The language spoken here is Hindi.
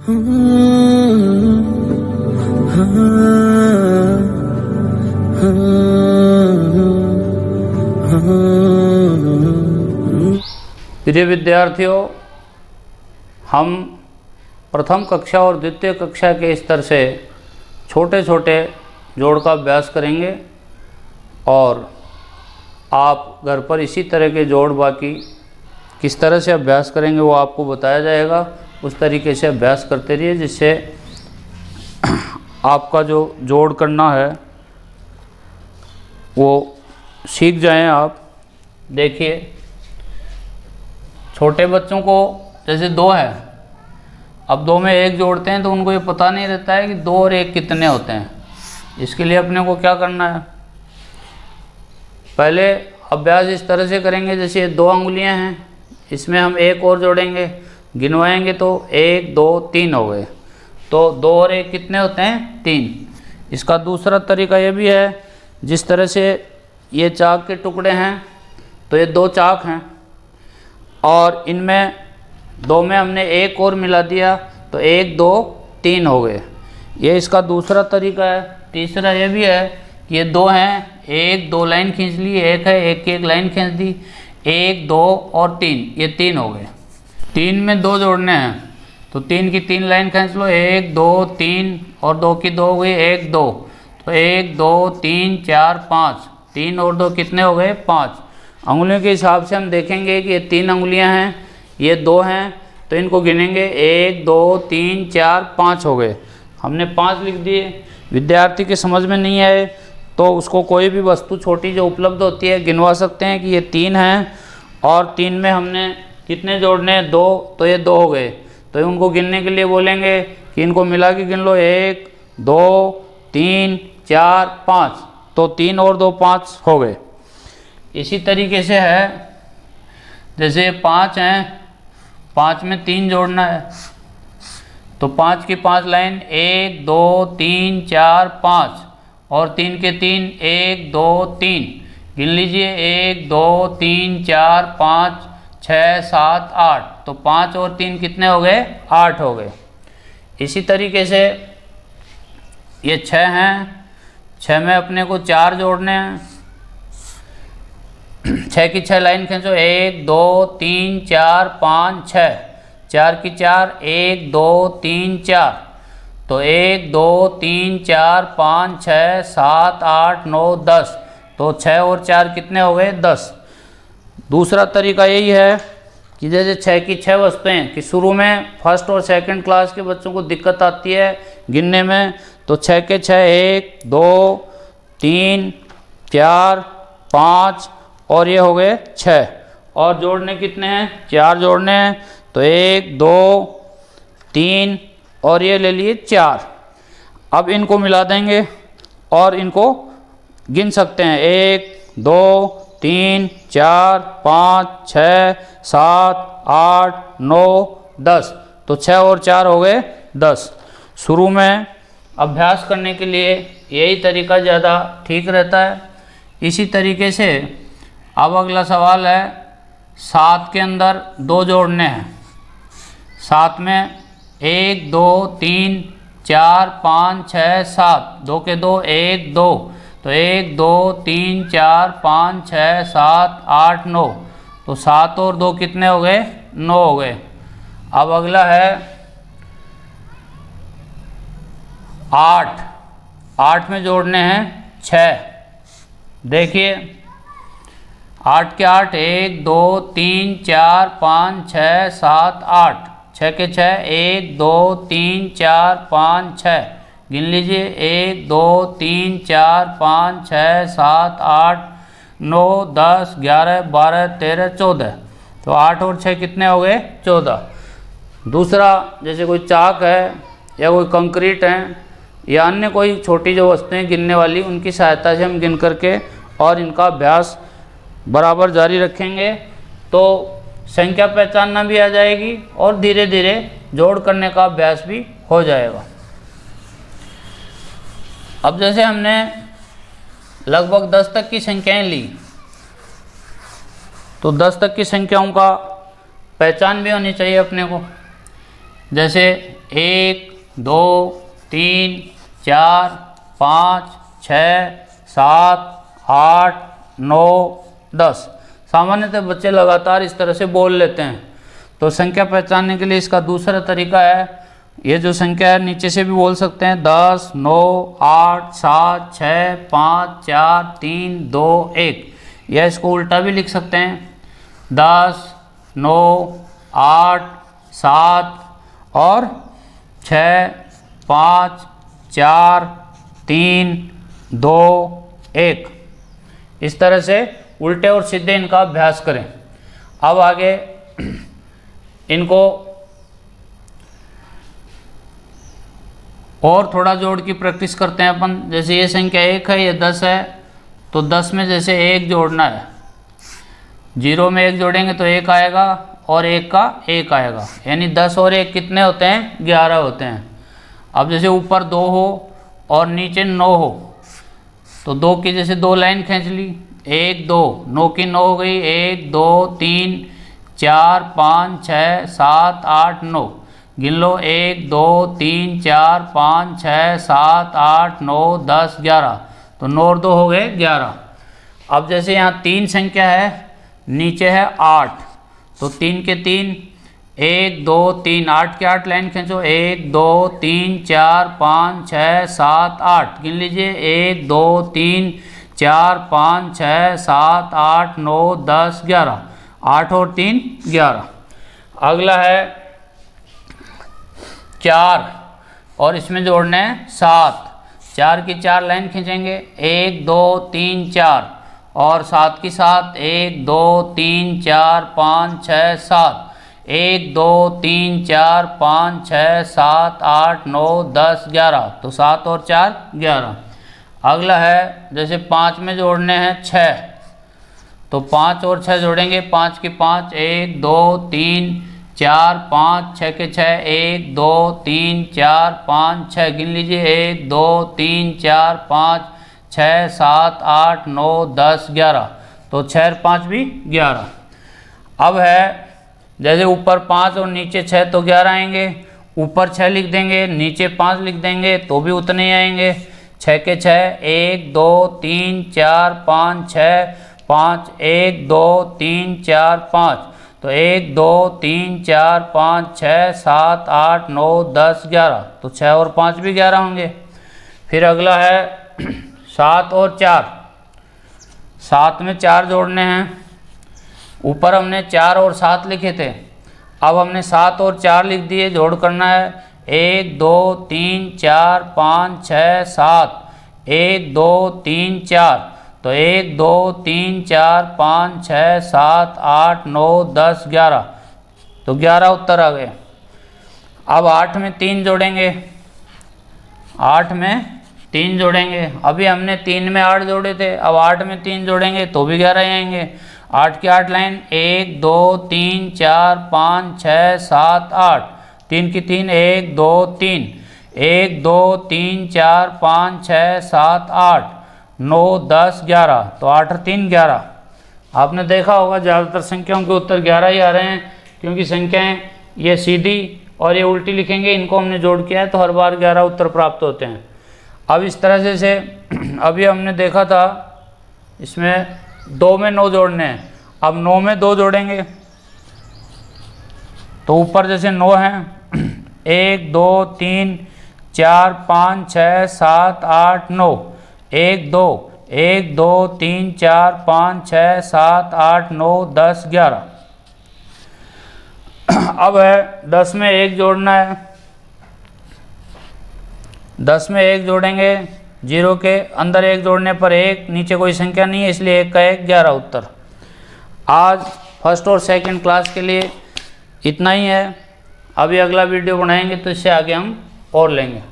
प्रिय विद्यार्थियों, हम प्रथम कक्षा और द्वितीय कक्षा के स्तर से छोटे छोटे जोड़ का अभ्यास करेंगे और आप घर पर इसी तरह के जोड़ बाकी किस तरह से अभ्यास करेंगे वो आपको बताया जाएगा। उस तरीके से अभ्यास करते रहिए जिससे आपका जो जोड़ करना है वो सीख जाएं आप। देखिए, छोटे बच्चों को जैसे दो है, अब दो में एक जोड़ते हैं तो उनको ये पता नहीं रहता है कि दो और एक कितने होते हैं। इसके लिए अपने को क्या करना है, पहले अभ्यास इस तरह से करेंगे जैसे ये दो अंगुलियां हैं, इसमें हम एक और जोड़ेंगे, गिनवाएंगे तो 1 2 3 हो गए। तो दो और एक कितने होते हैं? 3। इसका दूसरा तरीका ये भी है, जिस तरह से ये चाक के टुकड़े हैं तो ये दो चाक हैं और इनमें दो में हमने एक और मिला दिया तो 1 2 3 हो गए। ये इसका दूसरा तरीका है। तीसरा ये भी है कि ये दो हैं, 1 2 लाइन खींच ली, एक है, एक की एक लाइन खींच दी, 1 2 और 3, ये 3 हो गए। 3 में 2 जोड़ने हैं तो 3 की 3 लाइन खींच लो, 1 2 3 और 2 की 2 हो गई, 1 2, तो 1 2 3 4 5, 3 और 2 कितने हो गए? 5। अंगुलियों के हिसाब से हम देखेंगे कि ये 3 अंगुलियां हैं, ये 2 हैं, तो इनको गिनेंगे 1 2 3 4 5 हो गए। हमने 5 लिख दिए। विद्यार्थी के समझ में नहीं आए तो उसको कोई भी वस्तु छोटी जो उपलब्ध होती है गिनवा सकते हैं कि ये 3 हैं और 3 में हमने कितने जोड़ने हैं? 2, तो ये 2 हो गए। तो उनको गिनने के लिए बोलेंगे कि इनको मिला के गिन लो, 1 2 3 4 5, तो 3 और 2 5 हो गए। इसी तरीके से है, जैसे 5 हैं, 5 में 3 जोड़ना है तो 5 की 5 लाइन 1 2 3 4 5 और 3 के 3 1 2 3, गिन लीजिए 1 2 3 4 5 6 7 8, तो 5 और 3 कितने हो गए? 8 हो गए। इसी तरीके से ये 6 हैं, 6 में अपने को 4 जोड़ने हैं, 6 की 6 लाइन खींचो, 1 2 3 4 5 6, 4 की 4 1 2 3 4, तो 1 2 3 4 5 6 7 8 9 10, तो 6 और 4 कितने हो गए? 10। दूसरा तरीका यही है कि जैसे 6 की 6 वस्तुएं कि शुरू में फर्स्ट और सेकंड क्लास के बच्चों को दिक्कत आती है गिनने में, तो 6 के 6 1 2 3 4 5 और ये हो गए 6, और जोड़ने कितने हैं? 4 जोड़ने हैं, तो 1 2 3 और ये ले लिए 4। अब इनको मिला देंगे और इनको गिन सकते हैं, 1 2 3 4 5 6 7 8 9 10, तो 6 और 4 हो गए 10। शुरू में अभ्यास करने के लिए यही तरीका ज़्यादा ठीक रहता है। इसी तरीके से अब अगला सवाल है, 7 के अंदर 2 जोड़ने हैं। 7 में 1 2 3 4 5 6 7, 2 के 2 1 2, तो 1 2 3 4 5 6 7 8 9, तो 7 और 2 कितने हो गए? 9 हो गए। अब अगला है 8, 8 में जोड़ने हैं 6। देखिए 8 के 8 1 2 3 4 5 6 7 8, 6 के 6 1 2 3 4 5 6, गिन लीजिए 1 2 3 4 5 6 7 8 9 10 11 12 13 14, तो 8 और 6 कितने हो गए? 14। दूसरा, जैसे कोई चाक है या कोई कंक्रीट है या अन्य कोई छोटी जो वस्तुएं गिनने वाली, उनकी सहायता से हम गिन करके और इनका अभ्यास बराबर जारी रखेंगे तो संख्या पहचानना भी आ जाएगी और धीरे धीरे जोड़ करने का अभ्यास भी हो जाएगा। अब जैसे हमने लगभग 10 तक की संख्याएं ली, तो 10 तक की संख्याओं का पहचान भी होनी चाहिए अपने को। जैसे 1 2 3 4 5 6 7 8 9 10। सामान्यतः बच्चे लगातार इस तरह से बोल लेते हैं। तो संख्या पहचानने के लिए इसका दूसरा तरीका है, ये जो संख्या है नीचे से भी बोल सकते हैं 10 9 8 7 6 5 4 3 2 1, या इसको उल्टा भी लिख सकते हैं 10 9 8 7 और 6 5 4 3 2 1। इस तरह से उल्टे और सीधे इनका अभ्यास करें। अब आगे इनको और थोड़ा जोड़ की प्रैक्टिस करते हैं अपन। जैसे ये संख्या 1 है, ये 10 है, तो 10 में जैसे 1 जोड़ना है, 0 में 1 जोड़ेंगे तो 1 आएगा और 1 का 1 आएगा, यानी 10 और 1 कितने होते हैं? 11 होते हैं। अब जैसे ऊपर 2 हो और नीचे 9 हो, तो 2 की जैसे 2 लाइन खींच ली, 1 2, 9 की 9 हो गई, 1 2 3 4 5 6 7 8 9, गिन लो 1 2 3 4 5 6 7 8 9 10 11, तो 9 और 2 हो गए 11। अब जैसे यहाँ 3 संख्या है, नीचे है 8, तो 3 के 3, 1 2 3, 8 के 8 लाइन खींचो, 1 2 3 4 5 6 7 8, गिन लीजिए 1 2 3 4 5 6 7 8 9 10 11, 8 और 3 11। अगला है 4 और इसमें जोड़ना है 7, 4 की 4 लाइन खींचेंगे, 1 2 3 4 और 7 की 7, 1 2 3 4 5 6 7, 1 2 3 4 5 6 7 8 9 10 11, तो 7 और 4 11। अगला है जैसे 5 में जोड़ने हैं 6, तो 5 और 6 जोड़ेंगे, 5 की 5, 1 2 3 4 5 6 के 6, 1 2 3 4 5 6, गिन लीजिए 1 2 3 4 5 6 7 8 9 10 11, तो 6 और 5 भी 11। अब है जैसे ऊपर 5 और नीचे 6, तो 11 आएंगे, ऊपर 6 लिख देंगे, नीचे 5 लिख देंगे तो भी उतने ही आएंगे। 6 के 6, 1 2 3 4 5 6 5, 1 2 3 4 5, तो 1 2 3 4 5 6 7 8 9 10 11, तो 6 और 5 भी 11 होंगे। फिर अगला है 7 और 4, 7 में 4 जोड़ने हैं, ऊपर हमने 4 और 7 लिखे थे, अब हमने 7 और 4 लिख दिए, जोड़ करना है 1 2 3 4 5 6 7, 1 2 3 4, तो 1 2 3 4 5 6 7 8 9 10 11, तो 11 उत्तर आ गए। अब 8 में 3 जोड़ेंगे, 8 में 3 जोड़ेंगे, अभी हमने 3 में 8 जोड़े थे, अब 8 में 3 जोड़ेंगे तो भी 11 ही आएंगे। 8 की 8 लाइन, 1 2 3 4 5 6 7 8, 3 की 3, 1 2 3, 1 2 3 4 5 6 7 8 9 10 11, तो 8 और 3 11। आपने देखा होगा ज़्यादातर संख्याओं के उत्तर 11 ही आ रहे हैं, क्योंकि संख्याएं ये सीधी और ये उल्टी लिखेंगे, इनको हमने जोड़ किया है तो हर बार 11 उत्तर प्राप्त होते हैं। अब इस तरह से अभी हमने देखा था इसमें 2 में 9 जोड़ने हैं, अब 9 में 2 जोड़ेंगे, तो ऊपर जैसे 9 हैं, 1 2 3 4 5 6 7 8 9, 1 2 1 2 3 4 5 6 7 8 9 10 11। अब है 10 में 1 जोड़ना है, 10 में 1 जोड़ेंगे, 0 के अंदर 1 जोड़ने पर 1, नीचे कोई संख्या नहीं है इसलिए 1 का 1 11 उत्तर। आज फर्स्ट और सेकंड क्लास के लिए इतना ही है, अभी अगला वीडियो बनाएंगे तो इससे आगे हम और लेंगे।